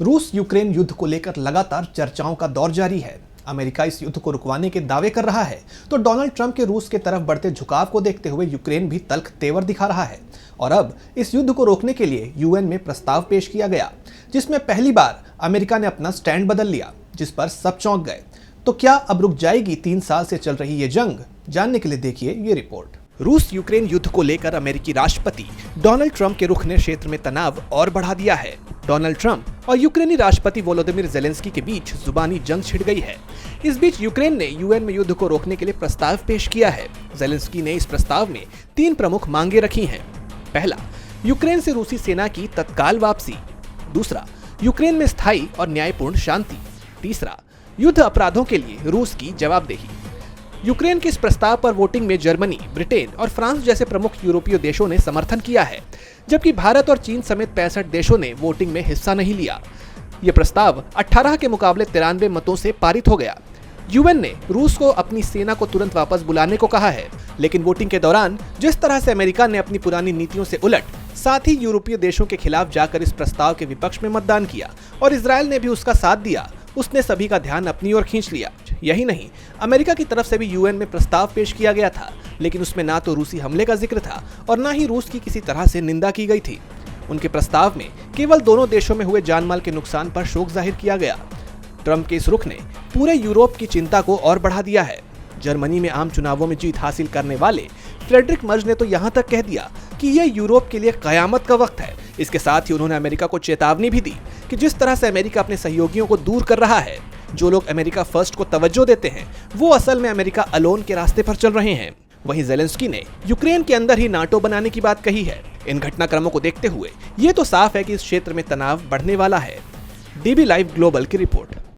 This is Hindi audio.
रूस यूक्रेन युद्ध को लेकर लगातार चर्चाओं का दौर जारी है। अमेरिका इस युद्ध को रुकवाने के दावे कर रहा है, तो डोनाल्ड ट्रंप के रूस के तरफ बढ़ते झुकाव को देखते हुए यूक्रेन भी तल्ख तेवर दिखा रहा है। और अब इस युद्ध को रोकने के लिए यूएन में प्रस्ताव पेश किया गया, जिसमें पहली बार अमेरिका ने अपना स्टैंड बदल लिया, जिस पर सब चौंक गए। तो क्या अब रुक जाएगी 3 साल से चल रही ये जंग? जानने के लिए देखिए ये रिपोर्ट। रूस यूक्रेन युद्ध को लेकर अमेरिकी राष्ट्रपति डोनाल्ड ट्रंप के रुख ने क्षेत्र में तनाव और बढ़ा दिया है। डोनाल्ड ट्रंप और यूक्रेनी राष्ट्रपति वोलोदिमीर ज़ेलेंस्की के बीच जुबानी जंग छिड़ गई है। इस बीच यूक्रेन ने यूएन में युद्ध को रोकने के लिए प्रस्ताव पेश किया है। ज़ेलेंस्की ने इस प्रस्ताव में 3 प्रमुख मांगे रखी हैं। पहला, यूक्रेन से रूसी सेना की तत्काल वापसी। दूसरा, यूक्रेन में स्थायी और न्यायपूर्ण शांति। तीसरा, युद्ध अपराधों के लिए रूस की जवाबदेही। यूक्रेन के इस प्रस्ताव पर वोटिंग में जर्मनी, ब्रिटेन और फ्रांस जैसे प्रमुख यूरोपीय देशों ने समर्थन किया है, जबकि भारत और चीन समेत 65 देशों ने वोटिंग में हिस्सा नहीं लिया। यह प्रस्ताव 18 के मुकाबले 93 मतों से पारित हो गया। यूएन ने रूस को अपनी सेना को तुरंत वापस बुलाने को कहा है, लेकिन वोटिंग के दौरान जिस तरह से अमेरिका ने अपनी पुरानी नीतियों से उलट साथ ही यूरोपीय देशों के खिलाफ जाकर इस प्रस्ताव के विपक्ष में मतदान किया और इजरायल ने भी उसका साथ दिया, उसने सभी का ध्यान अपनी ओर खींच लिया। यही नहीं, अमेरिका की तरफ से भी यूएन में प्रस्ताव पेश किया गया था, लेकिन उसमें ना तो रूसी हमले का जिक्र था और ना ही रूस की किसी तरह से निंदा की गई थी। उनके प्रस्ताव में केवल दोनों देशों में हुए जानमाल के नुकसान पर शोक जाहिर किया गया। ट्रंप के इस रुख ने पूरे यूरोप की चिंता को और बढ़ा दिया है। जर्मनी में आम चुनावों में जीत हासिल करने वाले फ्रेडरिक मर्ज ने तो यहाँ तक कह दिया कि यह यूरोप के लिए कयामत का वक्त है। इसके साथ ही उन्होंने अमेरिका को चेतावनी भी दी कि जिस तरह से अमेरिका अपने सहयोगियों को दूर कर रहा है, जो लोग अमेरिका फर्स्ट को तवज्जो देते हैं, वो असल में अमेरिका अलोन के रास्ते पर चल रहे हैं। वहीं ज़ेलेंस्की ने यूक्रेन के अंदर ही नाटो बनाने की बात कही है। इन घटनाक्रमों को देखते हुए ये तो साफ है कि इस क्षेत्र में तनाव बढ़ने वाला है। डीबी लाइव ग्लोबल की रिपोर्ट।